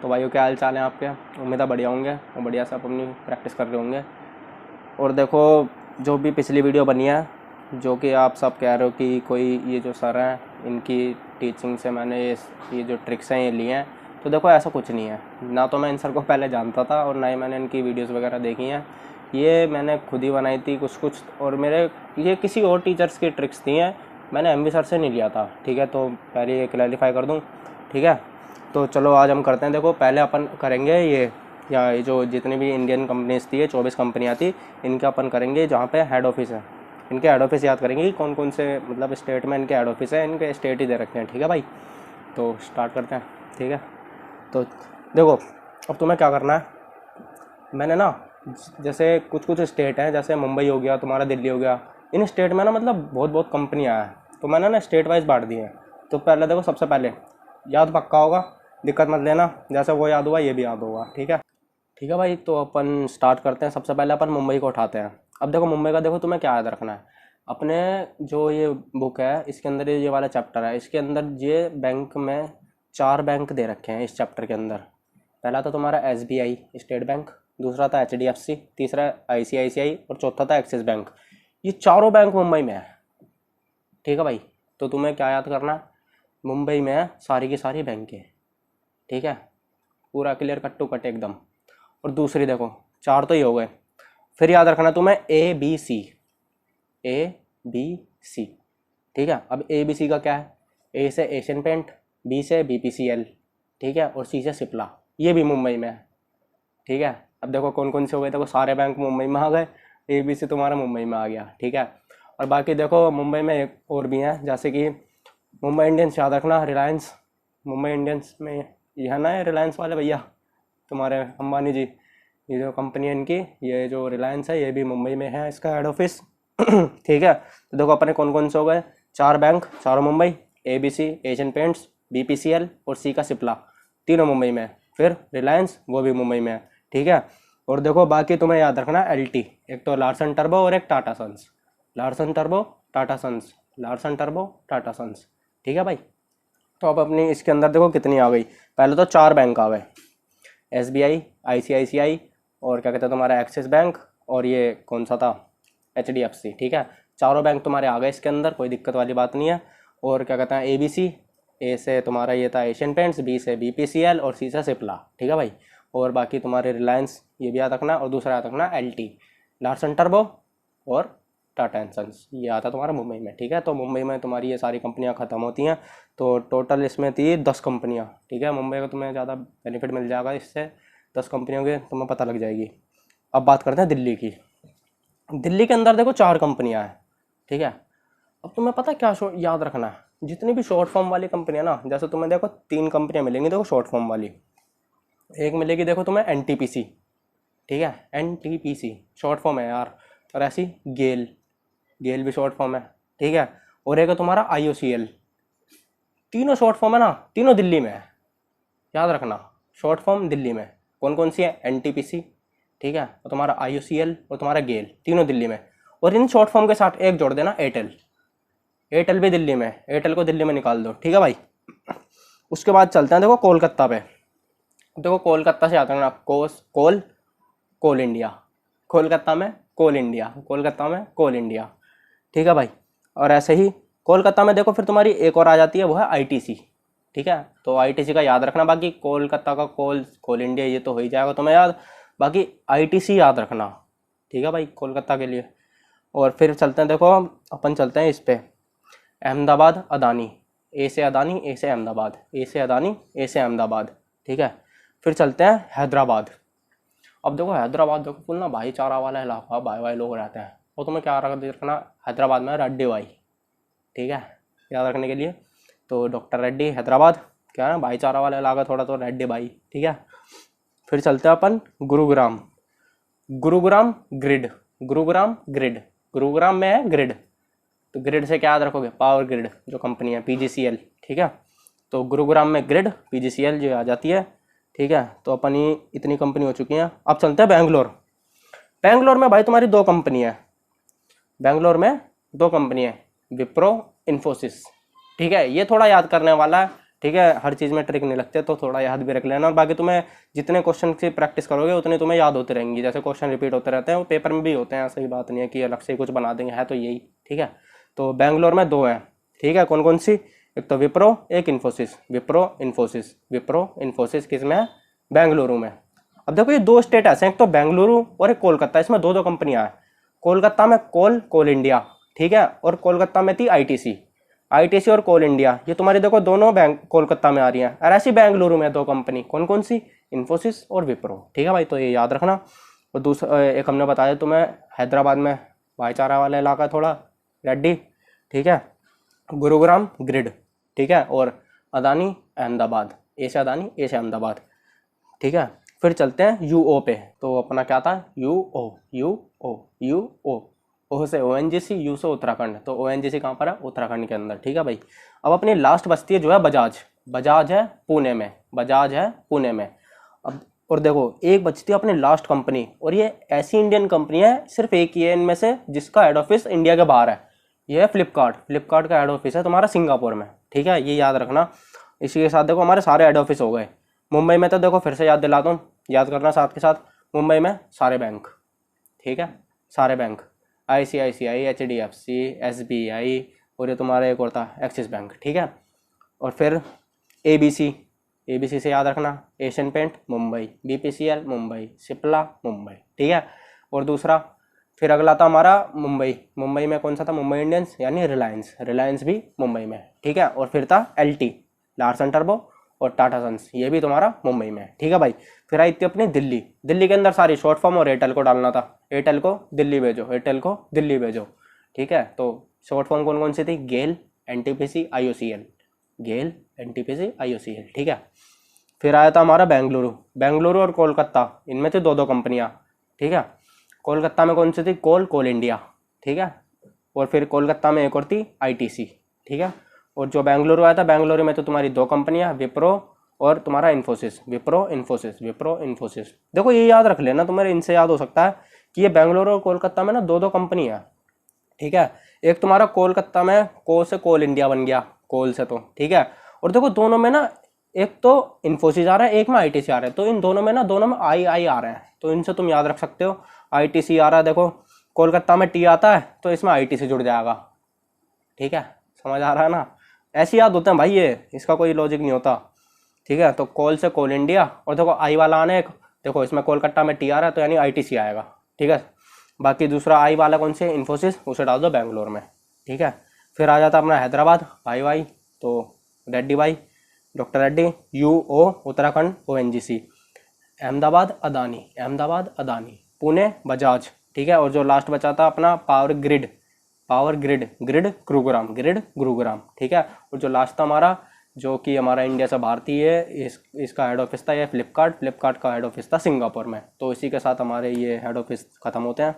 तो भाइयों, क्या हाल चाल है आपके? उम्मीद है बढ़िया होंगे और बढ़िया से आप अपनी प्रैक्टिस कर रहे होंगे। और देखो, जो भी पिछली वीडियो बनी है, जो कि आप सब कह रहे हो कि कोई ये जो सर हैं इनकी टीचिंग से मैंने ये जो ट्रिक्स हैं ये लिए हैं, तो देखो ऐसा कुछ नहीं है। ना तो मैं इन सर को पहले जानता था और ना ही मैंने इनकी वीडियोस वगैरह देखी हैं। ये मैंने खुद ही बनाई थी कुछ कुछ, और मेरे ये किसी और टीचर्स की ट्रिक्स थी हैं। मैंने एमबी सर से नहीं लिया था, ठीक है? तो पहले ये क्लैरिफाई कर दूँ, ठीक है? तो चलो आज हम करते हैं। देखो, पहले अपन करेंगे ये जो जितनी भी इंडियन कंपनीज थी, 24 कंपनियाँ थी, इनके अपन करेंगे जहाँ पे हेड ऑफिस है। इनके हेड ऑफिस याद करेंगे कि कौन कौन से मतलब स्टेट में इनके हेड ऑफिस है। इनके स्टेट ही दे रखे हैं, ठीक है भाई? तो स्टार्ट करते हैं, ठीक है? तो देखो, अब तुम्हें क्या करना है। मैंने ना, जैसे कुछ कुछ स्टेट हैं, जैसे मुंबई हो गया, तुम्हारा दिल्ली हो गया, इन स्टेट में ना मतलब बहुत बहुत कंपनियाँ हैं, तो मैंने ना स्टेट वाइज बांट दी हैं। तो पहले देखो, सबसे पहले याद पक्का होगा, दिक्कत मत लेना, जैसे वो याद हुआ ये भी याद होगा, ठीक है? ठीक है भाई, तो अपन स्टार्ट करते हैं। सबसे पहले अपन मुंबई को उठाते हैं। अब देखो, मुंबई का देखो तुम्हें क्या याद रखना है। अपने जो ये बुक है, इसके अंदर ये वाला चैप्टर है, इसके अंदर ये बैंक में 4 बैंक दे रखे हैं इस चैप्टर के अंदर। पहला तो तुम्हारा एसबीआई स्टेट बैंक, दूसरा था एचडीएफसी, तीसरा आईसीआईसीआई और चौथा था एक्सिस बैंक। ये चारों बैंक मुंबई में है, ठीक है भाई? तो तुम्हें क्या याद करना है, मुंबई में है सारी की सारी बैंकें, ठीक है? पूरा क्लियर, कट टू कट एकदम। और दूसरी देखो, 4 तो ही हो गए। फिर याद रखना तुम्हें ए बी सी, ए बी सी, ठीक है? अब ए बी सी का क्या है, ए से एशियन पेंट, बी से बीपीसीएल, ठीक है? और सी से सिप्ला, ये भी मुंबई में है, ठीक है? अब देखो कौन कौन से हो गए, देखो सारे बैंक मुंबई में आ गए, ए बी सी तुम्हारा मुंबई में आ गया, ठीक है? और बाकी देखो मुंबई में एक और भी हैं, जैसे कि मुंबई इंडियंस, याद रखना, रिलायंस। मुंबई इंडियंस में ये है ना, रिलायंस वाले भैया, तुम्हारे अंबानी जी, ये जो कंपनी है इनकी, ये जो रिलायंस है, ये भी मुंबई में है इसका हेड ऑफिस। ठीक है? तो देखो अपने कौन कौन से हो गए, 4 बैंक, चारों Mumbai, A B C Asian Paints, BPCL और सी का सिप्ला, तीनों मुंबई में है। फिर रिलायंस, वो भी मुंबई में है, ठीक है? और देखो बाकी तुम्हें याद रखना एलटी, एक तो लार्सन टर्बो और एक Tata Sons. Larsen Turbo, Tata Sons, Larsen Turbo, Tata Sons, ठीक है भाई? तो अब अपनी इसके अंदर देखो कितनी आ गई। पहले तो 4 बैंक आ गए, एसबीआई, आईसीआईसीआई और क्या कहते हैं तुम्हारा एक्सिस बैंक, और ये कौन सा था, एचडीएफसी, ठीक है? चारों बैंक तुम्हारे आ गए इसके अंदर, कोई दिक्कत वाली बात नहीं है। और क्या कहते हैं एबीसी, ए से तुम्हारा ये था एशियन पेंट्स, बी से बीपीसीएल और सी से सिप्ला, ठीक है भाई? और बाकी तुम्हारे रिलायंस, ये भी याद रखना। और दूसरा याद रखना एलटी, लार्सन टर्बो और टाटा एंड सन्स, ये आता तुम्हारा मुंबई में, ठीक है? तो मुंबई में तुम्हारी ये सारी कंपनियां ख़त्म होती हैं। तो टोटल इसमें थी 10 कंपनियां, ठीक है? मुंबई का तुम्हें ज़्यादा बेनिफिट मिल जाएगा इससे, 10 कंपनियों के तुम्हें पता लग जाएगी। अब बात करते हैं दिल्ली की। दिल्ली के अंदर देखो 4 कंपनियां हैं, ठीक है? अब तुम्हें पता है क्या याद रखना है, जितनी भी शॉर्ट फॉर्म वाली कंपनियां ना, जैसे तुम्हें देखो 3 कंपनियां मिलेंगी, देखो शॉर्ट फॉर्म वाली। एक मिलेगी देखो तुम्हें एनटीपीसी, ठीक है? एनटीपीसी शॉर्ट फॉर्म है यार। और ऐसी गेल, गेल भी शॉर्ट फॉर्म है, ठीक है? और एक है तुम्हारा आईओसीएल। तीनों शॉर्ट फॉर्म है ना, तीनों दिल्ली में है, याद रखना। शॉर्ट फॉर्म दिल्ली में कौन कौन सी है, एनटीपीसी, ठीक है? और तुम्हारा आईओसीएल और तुम्हारा गेल, तीनों दिल्ली में। और इन शॉर्ट फॉर्म के साथ एक जोड़ देना, एयरटेल। एयरटेल भी दिल्ली में, एयरटेल को दिल्ली में निकाल दो, ठीक है भाई? उसके बाद चलते हैं देखो कोलकाता पे। देखो कोलकाता से आता है ना, कोल कोल इंडिया, कोलकाता में कोल इंडिया, कोलकाता में कोल इंडिया, ठीक है भाई? और ऐसे ही कोलकाता में देखो फिर तुम्हारी एक और आ जाती है, वो है आईटीसी, ठीक है? तो आईटीसी का याद रखना। बाकी कोलकाता का कोल इंडिया ये तो हो ही जाएगा तुम्हें याद, बाकी आईटीसी याद रखना, ठीक है भाई, कोलकाता के लिए। और फिर चलते हैं देखो, अपन चलते हैं इस पे, अहमदाबाद अदानी, ए से अदानी, ए से अहमदाबाद, ए से अदानी, ए से अहमदाबाद, ठीक है? फिर चलते हैं हैदराबाद। अब देखो हैदराबाद देखो फुल ना भाईचारा वाला इलाका, भाई भाई लोग रहते हैं। वो तुम्हें क्या रखना, हैदराबाद में रेड्डी भाई, ठीक है? याद रखने के लिए। तो डॉक्टर रेड्डी, हैदराबाद, क्या है ना, भाईचारा वाला इलाका थोड़ा, तो रेड्डी भाई, ठीक है? फिर चलते हैं अपन गुरुग्राम। गुरुग्राम ग्रिड, गुरुग्राम ग्रिड, गुरुग्राम में है ग्रिड। तो ग्रिड से क्या याद रखोगे, पावर ग्रिड जो कंपनी है, पीजीसीएल, ठीक है? तो गुरुग्राम में ग्रिड, पीजीसीएल जो आ जाती है, ठीक है? तो अपनी इतनी कंपनी हो चुकी हैं। अब चलते हैं बेंगलोर। बेंगलोर में भाई तुम्हारी 2 कंपनी है, बेंगलोर में 2 कंपनी है, विप्रो, इन्फोसिस, ठीक है? ये थोड़ा याद करने वाला है, ठीक है, हर चीज़ में ट्रिक नहीं लगते, तो थोड़ा याद भी रख लेना। और बाकी तुम्हें जितने क्वेश्चन की प्रैक्टिस करोगे उतने तुम्हें याद होते रहेंगी। जैसे क्वेश्चन रिपीट होते रहते हैं, वो पेपर में भी होते हैं, ऐसी बात नहीं है कि अलग से ही कुछ बना देंगे, है तो यही। ठीक है, तो बेंगलोर में 2 हैं। ठीक है, कौन कौन सी? एक तो विप्रो, एक इन्फोसिस। विप्रो इन्फोसिस, विप्रो इन्फोसिस किस में है? बेंगलुरु में। अब देखो ये 2 स्टेट ऐसे हैं, एक तो बेंगलुरु और एक कोलकाता, इसमें 2 कंपनियां हैं। कोलकाता में कोल इंडिया, ठीक है, और कोलकाता में थी आईटीसी और कोल इंडिया, ये तुम्हारी देखो दोनों बैंक कोलकाता में आ रही हैं। और ऐसी बेंगलुरु में 2 कंपनी, कौन कौन सी? इन्फोसिस और विप्रो। ठीक है भाई, तो ये याद रखना। और दूसरा एक हमने बताया तुम्हें, हैदराबाद में भाईचारा वाला इलाका थोड़ा, रेड्डी। ठीक है, गुरुग्राम ग्रिड। ठीक है, और अदानी अहमदाबाद, ए से अदानी, ए से अहमदाबाद। ठीक है, फिर चलते हैं यूओ पे। तो अपना क्या था? यूओ ओ से ओएनजीसी, यू से उत्तराखंड। तो ओएनजीसी कहाँ पर है? उत्तराखंड के अंदर। ठीक है भाई, अब अपनी लास्ट बस्ती है जो है बजाज है पुणे में, बजाज है पुणे में। अब और देखो एक बचती है अपनी लास्ट कंपनी, और ये ऐसी इंडियन कंपनी है, सिर्फ एक ही है इनमें से जिसका हेड ऑफिस इंडिया के बाहर है। ये है फ्लिपकार्ट का हेड ऑफिस है तुम्हारा सिंगापुर में। ठीक है, ये याद रखना। इसी के साथ देखो हमारे सारे हेड ऑफिस हो गए। मुंबई में तो देखो फिर से याद दिलाता हूँ, याद करना साथ के साथ। मुंबई में सारे बैंक, ठीक है, सारे बैंक, ICICI, HDFC, SBI, और ये तुम्हारा एक और था एक्सिस बैंक। ठीक है, और फिर ABC से याद रखना, Asian Paint Mumbai, BPCL Mumbai, Cipla Mumbai. ठीक है, और दूसरा फिर अगला था हमारा मुंबई में कौन सा था? मुंबई इंडियंस यानी रिलायंस भी मुंबई में। ठीक है, और फिर था LT, लार्सन टर्बो, और टाटा सन्स, ये भी तुम्हारा मुंबई में। ठीक है भाई, फिर आई थी अपनी दिल्ली के अंदर सारी शॉर्ट फॉर्म, और एयरटेल को डालना था, एयरटेल को दिल्ली भेजो। ठीक है, तो शॉर्ट फॉर्म कौन कौन सी थी? गेल, NTPC, IOCL। ठीक है, फिर आया था हमारा बेंगलुरु और कोलकाता, इनमें थी 2 कंपनियां। ठीक है, कोलकाता में कौन सी थी? कोल इंडिया। ठीक है, और फिर कोलकाता में एक और थी ITC। ठीक है, और जो बेंगलुरु आया था, बेंगलुरु में तो तुम्हारी 2 कंपनियां, विप्रो और तुम्हारा इन्फोसिस, विप्रो इन्फोसिस। देखो ये याद रख लेना, तुम्हारे इनसे याद हो सकता है कि ये बेंगलुरु और कोलकाता में ना 2 कंपनी है। ठीक है, एक तुम्हारा कोलकाता में से कोल इंडिया बन गया, कोल से तो। ठीक है, और देखो दोनों में ना, एक तो इन्फोसिस आ रहा है, एक में ITC आ रहा है, तो इन दोनों में आई आ रहा है, तो इनसे तुम याद रख सकते हो। ITC आ रहा है, देखो कोलकाता में T आता है तो इसमें ITC जुड़ जाएगा। ठीक है, समझ आ रहा है ना? ऐसे याद होते हैं भाई ये, इसका कोई लॉजिक नहीं होता। ठीक है, तो कोल से कोल इंडिया, और देखो आई वाला आने एक, देखो इसमें कोलकाता में T आ रहा है तो यानी ITC आएगा। ठीक है, बाकी दूसरा आई वाला कौन से? इन्फोसिस, उसे डाल दो बेंगलोर में। ठीक है, फिर आ जाता अपना हैदराबाद, भाई तो रेड्डी भाई, doctor Reddy, UO Uttarakhand, ONGC, Ahmedabad Adani, Pune Bajaj. ठीक है, और जो लास्ट बचा था अपना पावर ग्रिड गुरुग्राम। ठीक है, और जो लास्ट था हमारा, जो कि हमारा इंडिया से भारतीय है, इसका हेड ऑफिस था ये फ्लिपकार्ट का हेड ऑफिस था सिंगापुर में। तो इसी के साथ हमारे ये हेड ऑफिस ख़त्म होते हैं।